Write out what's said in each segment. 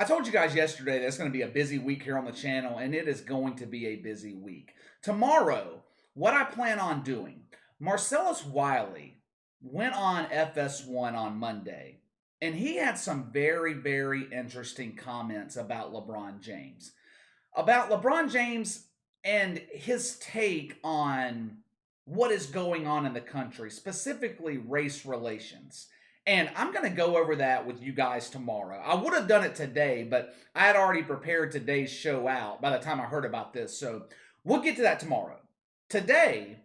I told you guys yesterday that it's going to be a busy week here on the channel, and it is going to be a busy week. Tomorrow, what I plan on doing, Marcellus Wiley went on FS1 on Monday, and he had some very, very interesting comments about LeBron James. About LeBron James and his take on what is going on in the country, specifically race relations. And I'm going to go over that with you guys tomorrow. I would have done it today, but I had already prepared today's show out by the time I heard about this. So we'll get to that tomorrow. Today,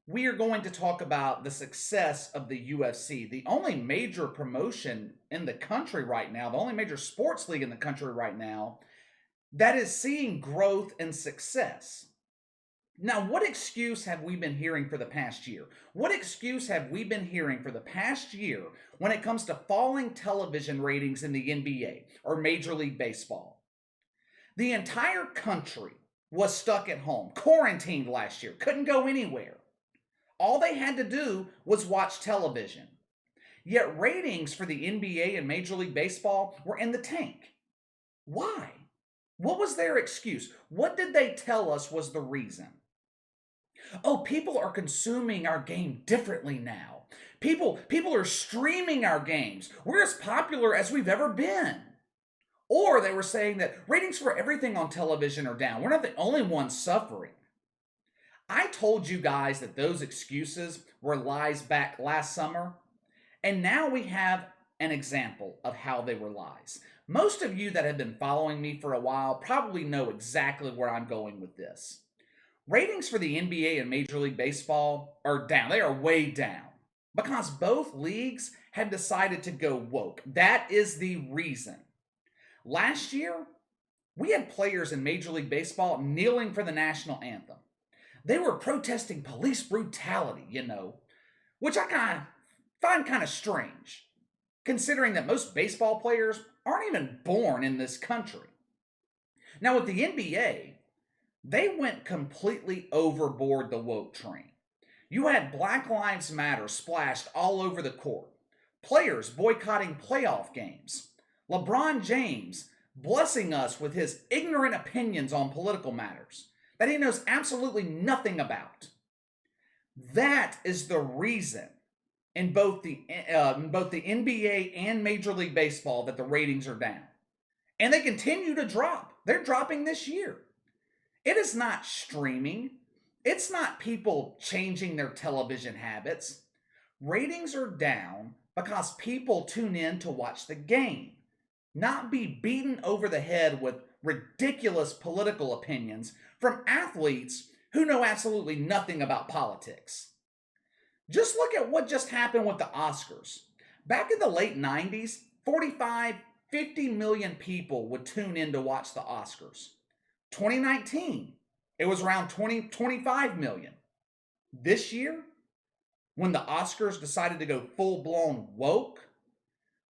we are going to talk about the success of the UFC, the only major promotion in the country right now, the only major sports league in the country right now that is seeing growth and success. Now, what excuse have we been hearing for the past year? What excuse have we been hearing for the past year when it comes to falling television ratings in the NBA or Major League Baseball? The entire country was stuck at home, quarantined last year, couldn't go anywhere. All they had to do was watch television. Yet ratings for the NBA and Major League Baseball were in the tank. Why? What was their excuse? What did they tell us was the reason? Oh, people are consuming our game differently now. People are streaming our games. We're as popular as we've ever been. Or they were saying that ratings for everything on television are down. We're not the only ones suffering. I told you guys that those excuses were lies back last summer, and now we have an example of how they were lies. Most of you that have been following me for a while probably know exactly where I'm going with this. Ratings for the NBA and Major League Baseball are down. They are way down because both leagues have decided to go woke. That is the reason. Last year, we had players in Major League Baseball kneeling for the national anthem. They were protesting police brutality, which I find kind of strange, considering that most baseball players aren't even born in this country. Now, with the NBA, they went completely overboard the woke train. You had Black Lives Matter splashed all over the court, players boycotting playoff games, LeBron James blessing us with his ignorant opinions on political matters that he knows absolutely nothing about. That is the reason in both the NBA and Major League Baseball that the ratings are down. And they continue to drop. They're dropping this year. It is not streaming. It's not people changing their television habits. Ratings are down because people tune in to watch the game, not be beaten over the head with ridiculous political opinions from athletes who know absolutely nothing about politics. Just look at what just happened with the Oscars. Back in the late 90s, 45, 50 million people would tune in to watch the Oscars. 2019, it was around 25 million. This year, when the Oscars decided to go full-blown woke,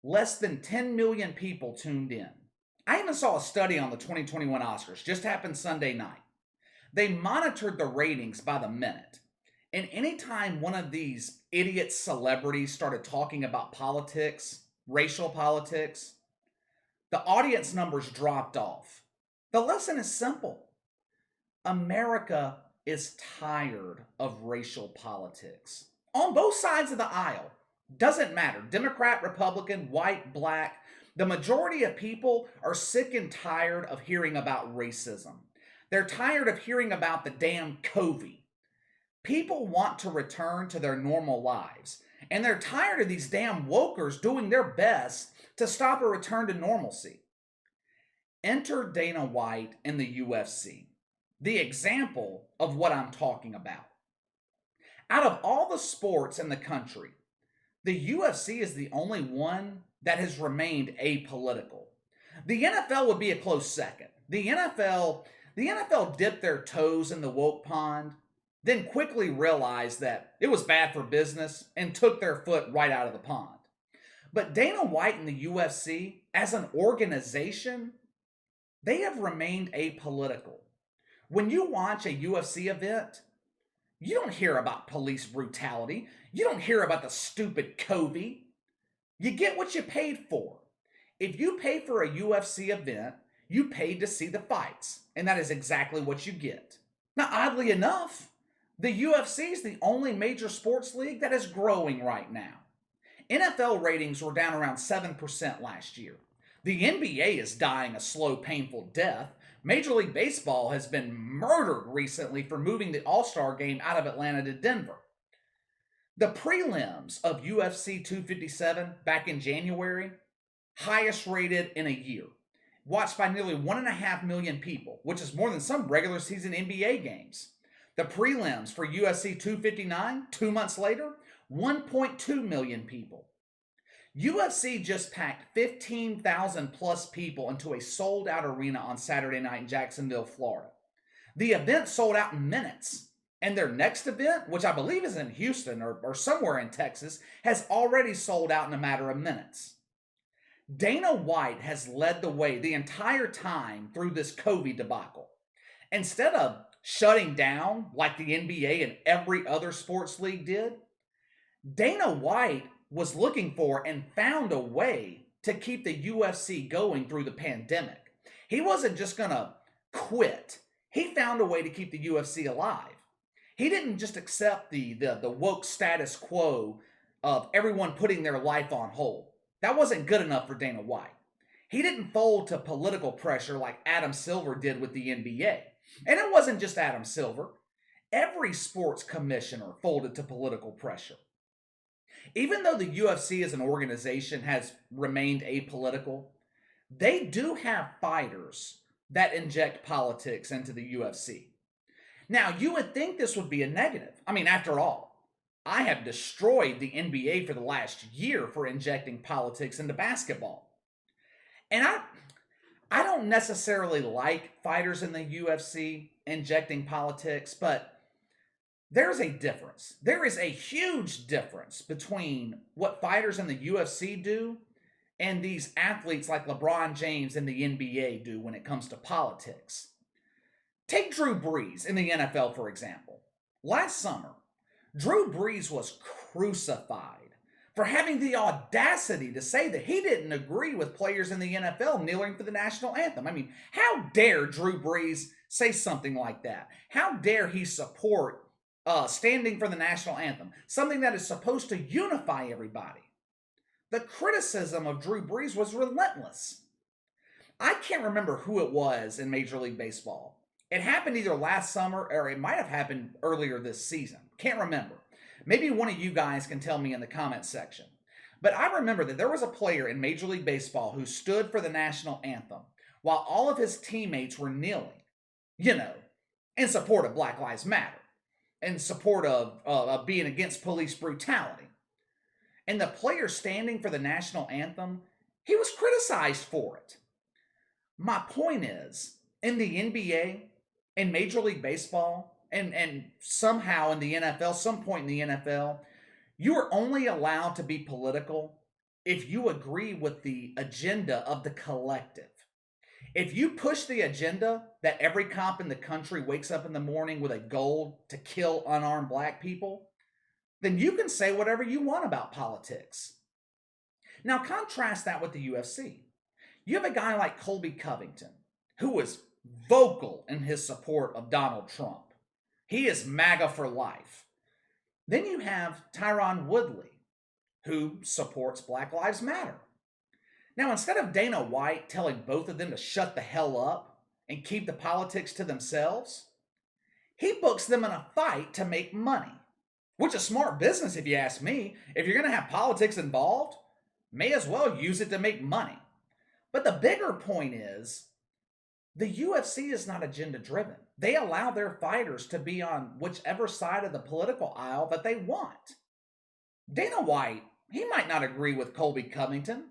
less than 10 million people tuned in. I even saw a study on the 2021 Oscars, just happened Sunday night. They monitored the ratings by the minute. And anytime one of these idiot celebrities started talking about politics, racial politics, the audience numbers dropped off. The lesson is simple. America is tired of racial politics. On both sides of the aisle. Doesn't matter. Democrat, Republican, white, black. The majority of people are sick and tired of hearing about racism. They're tired of hearing about the damn COVID. People want to return to their normal lives. And they're tired of these damn wokers doing their best to stop a return to normalcy. Enter Dana White in the UFC. The example of what I'm talking about. Out of all the sports in the country, the UFC is the only one that has remained apolitical. The NFL would be a close second. The NFL dipped their toes in the woke pond, then quickly realized that it was bad for business and took their foot right out of the pond. But Dana White and the UFC, as an organization, they have remained apolitical. When you watch a UFC event, you don't hear about police brutality. You don't hear about the stupid COVID. You get what you paid for. If you pay for a UFC event, you paid to see the fights, and that is exactly what you get. Now, oddly enough, the UFC is the only major sports league that is growing right now. NFL ratings were down around 7% last year. The NBA is dying a slow, painful death. Major League Baseball has been murdered recently for moving the All-Star game out of Atlanta to Denver. The prelims of UFC 257 back in January, highest rated in a year, watched by nearly 1.5 million people, which is more than some regular season NBA games. The prelims for UFC 259, 2 months later, 1.2 million people. UFC just packed 15,000 plus people into a sold out arena on Saturday night in Jacksonville, Florida. The event sold out in minutes, and their next event, which I believe is in Houston or somewhere in Texas, has already sold out in a matter of minutes. Dana White has led the way the entire time through this COVID debacle. Instead of shutting down like the NBA and every other sports league did, Dana White was looking for and found a way to keep the UFC going through the pandemic. He wasn't just going to quit. He found a way to keep the UFC alive. He didn't just accept the woke status quo of everyone putting their life on hold. That wasn't good enough for Dana White. He didn't fold to political pressure like Adam Silver did with the NBA. And it wasn't just Adam Silver. Every sports commissioner folded to political pressure. Even though the UFC as an organization has remained apolitical, they do have fighters that inject politics into the UFC. Now, you would think this would be a negative. I mean, after all, I have destroyed the NBA for the last year for injecting politics into basketball. And I don't necessarily like fighters in the UFC injecting politics, but there's a difference. There is a huge difference between what fighters in the UFC do and these athletes like LeBron James and the NBA do when it comes to politics. Take Drew Brees in the NFL, for example. Last summer, Drew Brees was crucified for having the audacity to say that he didn't agree with players in the NFL kneeling for the national anthem. I mean, how dare Drew Brees say something like that? How dare he support standing for the national anthem, something that is supposed to unify everybody? The criticism of Drew Brees was relentless. I can't remember who it was in Major League Baseball. It happened either last summer or it might have happened earlier this season. Can't remember. Maybe one of you guys can tell me in the comments section. But I remember that there was a player in Major League Baseball who stood for the national anthem while all of his teammates were kneeling, in support of Black Lives Matter, in support of being against police brutality. And the player standing for the national anthem, he was criticized for it. My point is, in the NBA, in Major League Baseball, and somehow in the NFL, some point in the NFL, you are only allowed to be political if you agree with the agenda of the collective. If you push the agenda that every cop in the country wakes up in the morning with a goal to kill unarmed black people, then you can say whatever you want about politics. Now contrast that with the UFC. You have a guy like Colby Covington, who was vocal in his support of Donald Trump. He is MAGA for life. Then you have Tyron Woodley, who supports Black Lives Matter. Now, instead of Dana White telling both of them to shut the hell up and keep the politics to themselves, he books them in a fight to make money, which is smart business if you ask me. If you're going to have politics involved, may as well use it to make money. But the bigger point is, the UFC is not agenda driven. They allow their fighters to be on whichever side of the political aisle that they want. Dana White, he might not agree with Colby Covington,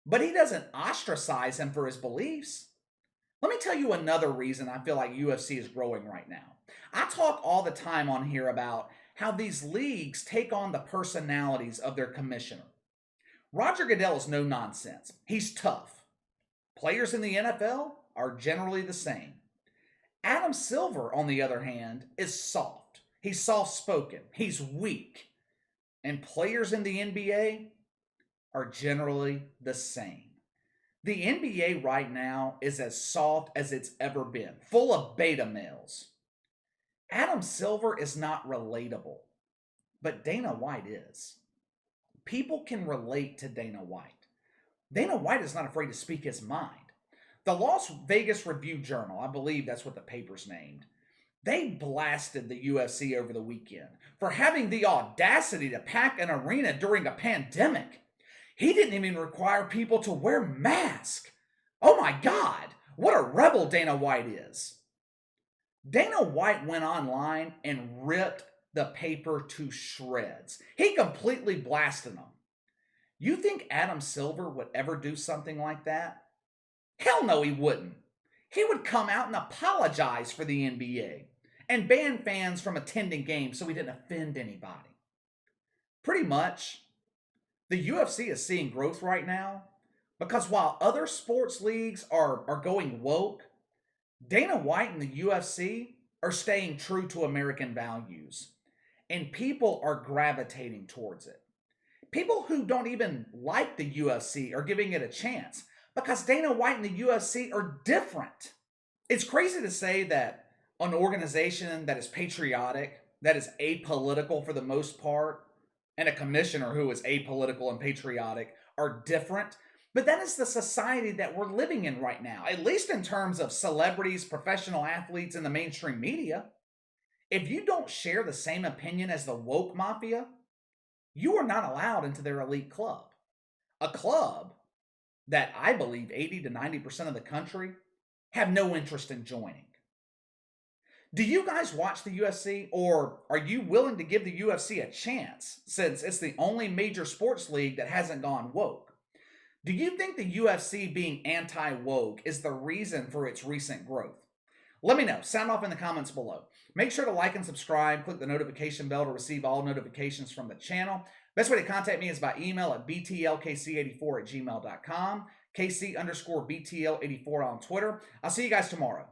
but he doesn't ostracize him for his beliefs. Let me tell you another reason I feel like UFC is growing right now. I talk all the time on here about how these leagues take on the personalities of their commissioner. Roger Goodell is no nonsense. He's tough. Players in the NFL are generally the same. Adam Silver, on the other hand, is soft. He's soft-spoken. He's weak. And players in the NBA are generally the same. The NBA right now is as soft as it's ever been, full of beta males. Adam Silver is not relatable, but Dana White is. People can relate to Dana White. Dana White is not afraid to speak his mind. The Las Vegas Review-Journal, I believe that's what the paper's named, they blasted the UFC over the weekend for having the audacity to pack an arena during a pandemic. He didn't even require people to wear masks. Oh my God, what a rebel Dana White is. Dana White went online and ripped the paper to shreds. He completely blasted them. You think Adam Silver would ever do something like that? Hell no, he wouldn't. He would come out and apologize for the NBA and ban fans from attending games so he didn't offend anybody. Pretty much, the UFC is seeing growth right now because while other sports leagues are going woke, Dana White and the UFC are staying true to American values, and people are gravitating towards it. People who don't even like the UFC are giving it a chance because Dana White and the UFC are different. It's crazy to say that an organization that is patriotic, that is apolitical for the most part, and a commissioner who is apolitical and patriotic are different. But that is the society that we're living in right now, at least in terms of celebrities, professional athletes, and the mainstream media. If you don't share the same opinion as the woke mafia, you are not allowed into their elite club. A club that I believe 80 to 90% of the country have no interest in joining. Do you guys watch the UFC, or are you willing to give the UFC a chance since it's the only major sports league that hasn't gone woke? Do you think the UFC being anti-woke is the reason for its recent growth? Let me know. Sound off in the comments below. Make sure to like and subscribe. Click the notification bell to receive all notifications from the channel. Best way to contact me is by email at btlkc84@gmail.com, KC_BTL84 on Twitter. I'll see you guys tomorrow.